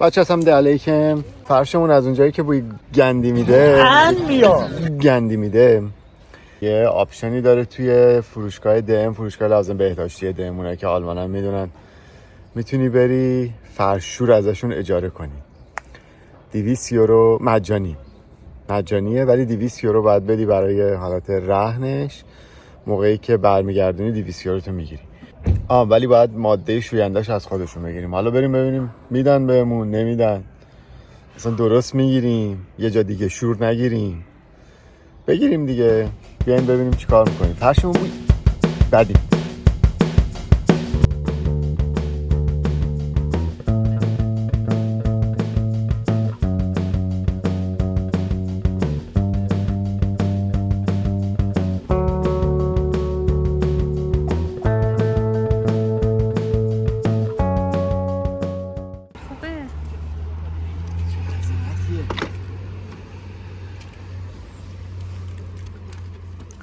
بچه السلام علیکم. فرشمون از اونجایی که بوی گندی میده یه آپشنی داره توی فروشگاه DM، فروشگاه لازم بهداشتی DMونه که آلمانن میدونن. میتونی بری فرشور ازشون اجاره کنی. 200 یورو مجانیه، ولی 200 یورو باید بدی برای حالت رهنش. موقعی که برمیگردونی 200 یورو تو میگیری. ولی باید ماده شوینده‌اش از خودشون بگیریم. حالا بریم ببینیم میدن بهمون نمیدن، اصلا درست میگیریم یه جا دیگه شور نگیریم، بگیریم دیگه. بیاین ببینیم چی کار میکنیم. فرشمون بود بدی.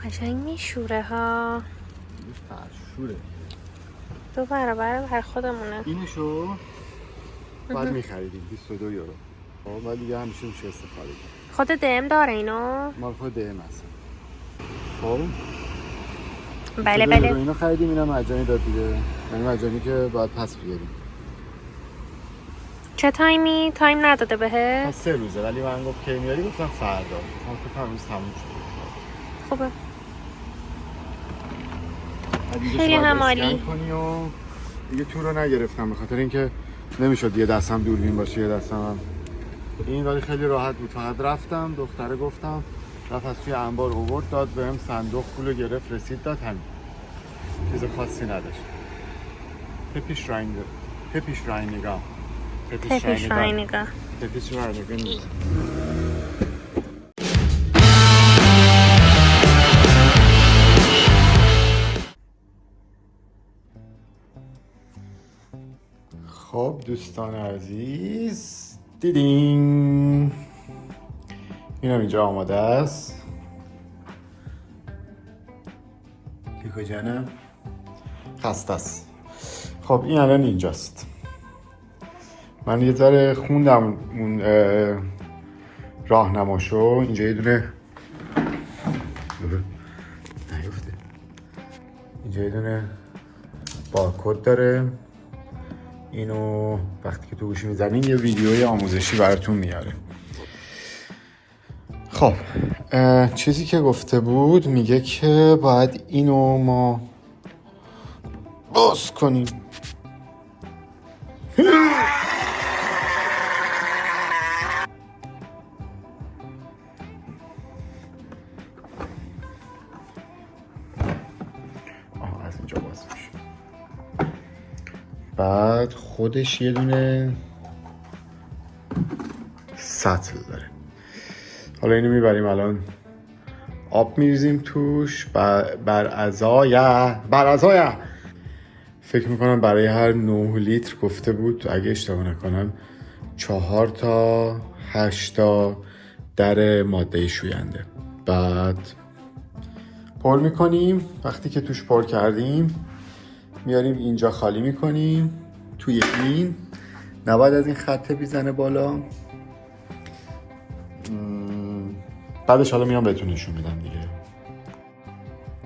قشنگ میشوره ها. فرشوره 2 برابر بر خودمونه. اینشو باید میخریدیم 22 یورو. ولی دیگه همیشه میشه استفاده کرد. خود DM داره اینو؟ مال خود DM هست. خب بله اینو خریدیم، اینم مجانی داد دیگه. یعنی مجانی که باید پس بیاریم. چه تایم نداده بهت؟ پس 3 روزه، ولی من گفت کی میاری، گفتم فردا. من فکر کنم روز تموم شد. خوبه. خیلی همالی کنی و دیگه تو رو نگرفتم به خاطر اینکه نمیشد یه دستم دوربین باشه یه دستم هم این، ولی خیلی راحت بود. فقط رفتم دختره گفتم رفت از توی انبار آورد داد بهم، صندوق پولو گرفت رسید داد، همین. چیز خاصی نداشت. تپیش راینگا خب دوستان عزیز، دیدین اینم اینجا آماده است. کیکو جانم خسته است. خب این الان اینجاست. من یه ذره خوندم اون راهنماشو. اینجا یه دونه نیفته، اینجا یه دونه بارکد داره. اینو وقتی که تو گوشی میزنین یه ویدیوی آموزشی براتون میاره. خب چیزی که گفته بود میگه که باید اینو ما باز کنیم. از اینجا باز میشه. بعد خودش یه دونه سطل داره. حالا اینو میبریم الان آب میریزیم توش. بر ازای فکر میکنم برای هر 9 لیتر گفته بود اگه اشتباه نکنم 4 تا 8 تا در ماده شوینده. بعد پر میکنیم. وقتی که توش پر کردیم میاریم اینجا خالی میکنیم توی این. نباید از این خط بیزنه بالا. بعدش حالا میام بهتون نشون میدم دیگه.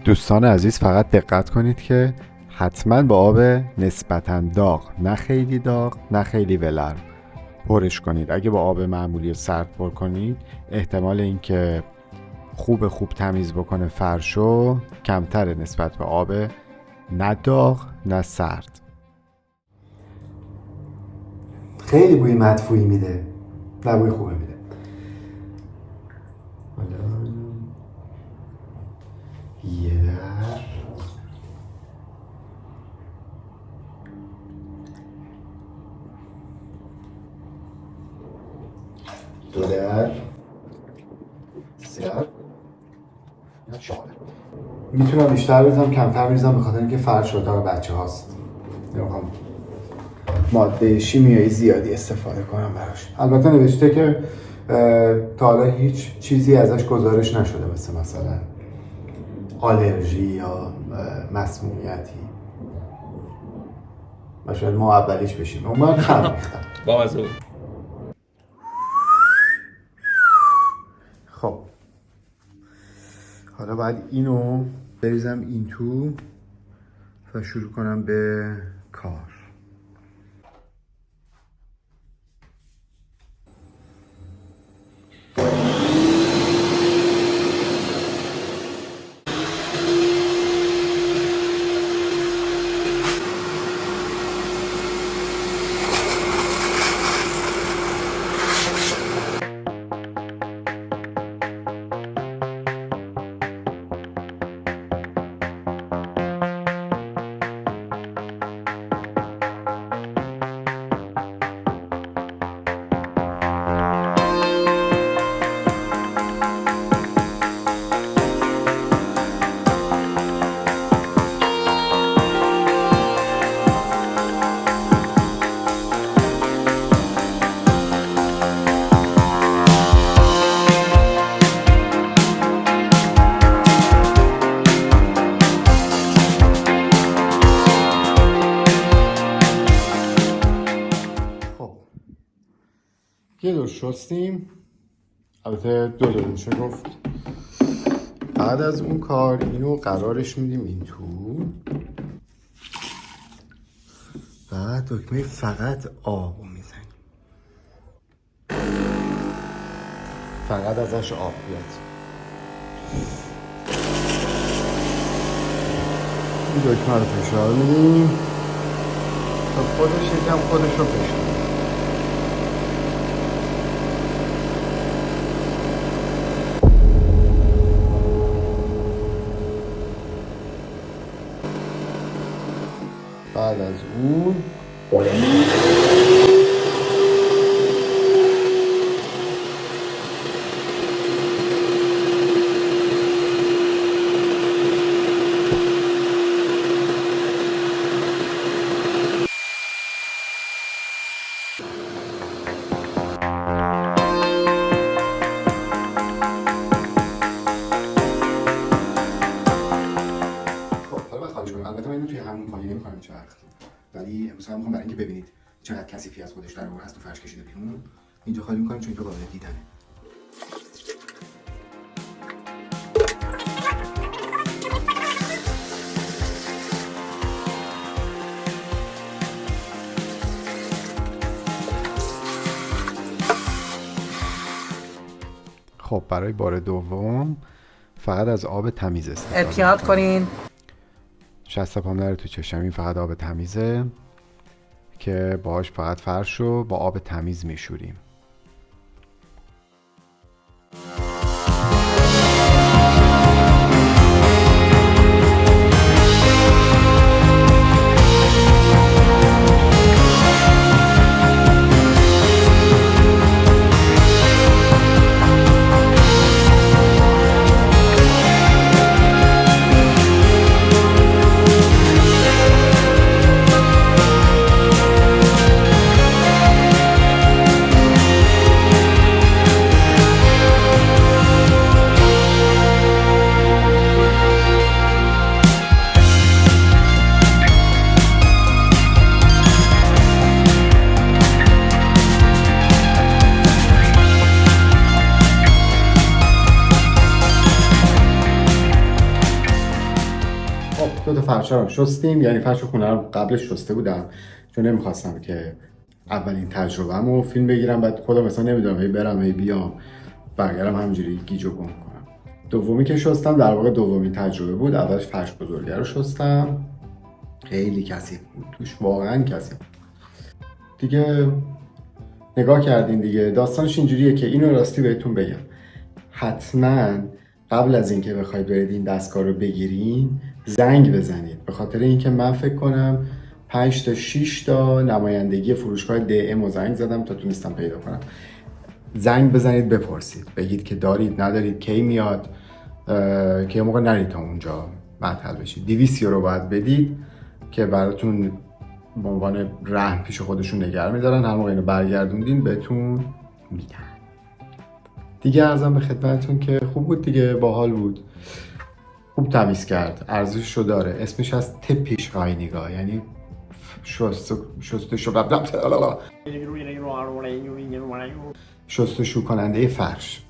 دوستان عزیز فقط دقت کنید که حتما با آب نسبتاً داغ، نه خیلی داغ نه خیلی ولرم پرش کنید. اگه با آب معمولی سرد پر کنید احتمال اینکه خوب تمیز بکنه فرشو کمتره نسبت به آب نه داغ نه سرد. خیلی بوی مدفوعی میده، نه بوی خوبه میده. یه در دو در سه در یا 4. میتونم بیشتر بریزم کمتر بریزم به خاطر اینکه فرش اتاق بچه هاست. نمیخوام ماده شیمیایی زیادی استفاده کنم براش. البته نوشته که تا حالا هیچ چیزی ازش گزارش نشده، مثلا آلرژی یا مسمومیتی. شاید ما اولیش بشیم. اون من خم ریختم. با مزه بود. خب حالا باید اینو بریزم این تو و شروع کنم به کار. یه دور شستیم، البته دو دور میشه گفت. بعد از اون کار اینو قرارش میدیم این تو. بعد دکمه فقط آب میزنیم، فقط ازش آب بیاد. این دکمه رو فشار میدیم تا خودش یکم خودش رو بشونه. بعد از اون البته من اینو توی همون کاری نمی‌کنم چه وقت، ولی امروز هم می‌خوام برای اینکه ببینید چقدر کثیفی از خودش در هست تو فرش کشیده بیرون، اینجا خالی می‌کنم چون اینجا قابل دیدنه. خب برای بار دوم فقط از آب تمیز استفاده احتیاط کنین. شستپام نره تو چشم. این فقط آب تمیزه که باهاش فقط فرش رو با آب تمیز میشوریم. دو تا فرش رو شستیم، یعنی فرش خونه رو قبلش شسته بودم چون نمیخواستم که اولین تجربه‌مو فیلم بگیرم بعد خودم مثلا نمیدونم هی برم هی بیام برگردم همینجوری گیج و گم کنم. دومی که شستم در واقع دومین تجربه بود. اولش فرش بزرگه رو شستم، خیلی کثیف بود توش، واقعا کثیف. دیگه نگاه کردین دیگه، داستانش اینجوریه که اینو راستی بهتون بگم، حتما قبل از اینکه بخواید برید این دستگاه رو بگیرین زنگ بزنید، به خاطر اینکه من فکر کنم 5 تا 6 تا نمایندگی فروشگاه DM رو زنگ زدم تا تونستم پیدا کنم. زنگ بزنید بپرسید، بگید که دارید ندارید، کی میاد، که یه موقع نرید تا اونجا معطل بشید. 200 یورو باید بدید که براتون به عنوان رهن پیش خودشون نگه میدارن، هر موقع اینو برگردوندین بهتون میدن. دیگه عرضم به خدمتتون که خوب بود دیگه، باحال بود، خوب تمیز کرد، ارزششو داره. اسمش از تپیش قاینیگا، یعنی شستشو کننده فرش.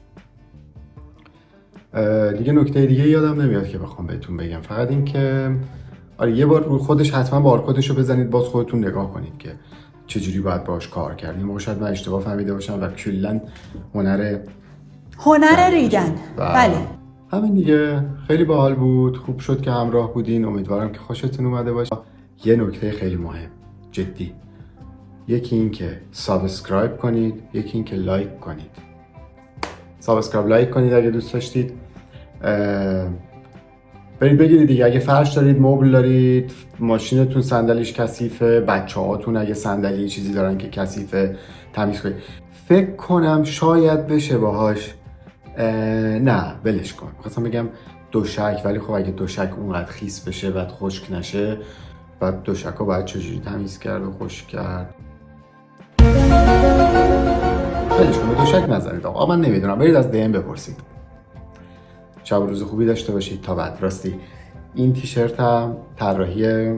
دیگه نکته دیگه یادم نمیاد که بخوام بهتون بگم، فقط این که آره یه بار رو خودش حتما بارکدش رو بزنید، باز خودتون نگاه کنید که چجوری باید باش کار کرد. این شاید من اشتباه فهمیده باشم و کلا هنر ریدن. بله همین دیگه. خیلی باحال بود، خوب شد که همراه بودین، امیدوارم که خوشتون اومده باشه. یه نکته خیلی مهم جدی، یکی این که سابسکرایب کنید، یکی این که لایک کنید. سابسکرایب لایک کنید اگه دوست داشتید. برید بگیرید دیگه، اگه فرش دارید، مبل دارید، ماشینتون صندلیش کثیفه، بچه‌هاتون اگه صندلی چیزی دارن که کثیفه، تمیز کنید. فکر کنم شاید بشه باهاش نه ولش کن، خواستم بگم دوشک، ولی خب اگه دوشک اونقدر خیس بشه بعد خشک نشه، بعد دوشک رو باید چجوری تمیز کرد و خشک کرد. ولش کن، دوشک نذارید آقا، من نمیدونم، برید از DM بپرسید. شب و روز خوبی داشته باشید. تا بعد. راستی این تیشرت هم طراحی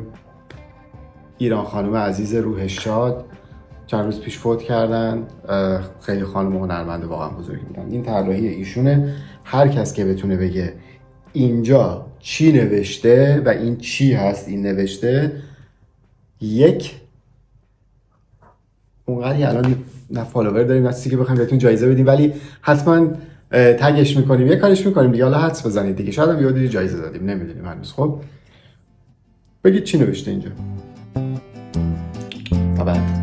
ایران خانم عزیز روحش شاد، چند روز پیش فوت کردن. خیلی خانم هنرمند واقعا بزرگی بودن. این طراحی ایشونه. هر کس که بتونه بگه اینجا چی نوشته و این چی هست این نوشته، یک اونقدری الان نه فالوور داریم نه چیزی که بخوایم بهتون جایزه بدیم، ولی حتما تگش میکنیم، یه کارش میکنیم دیگه. حالا حدس بزنید دیگه، شاید هم یه جایزه دادیم، نمیدونیم هنوز. خب بگید چی نوشته اینجا. تا بعد.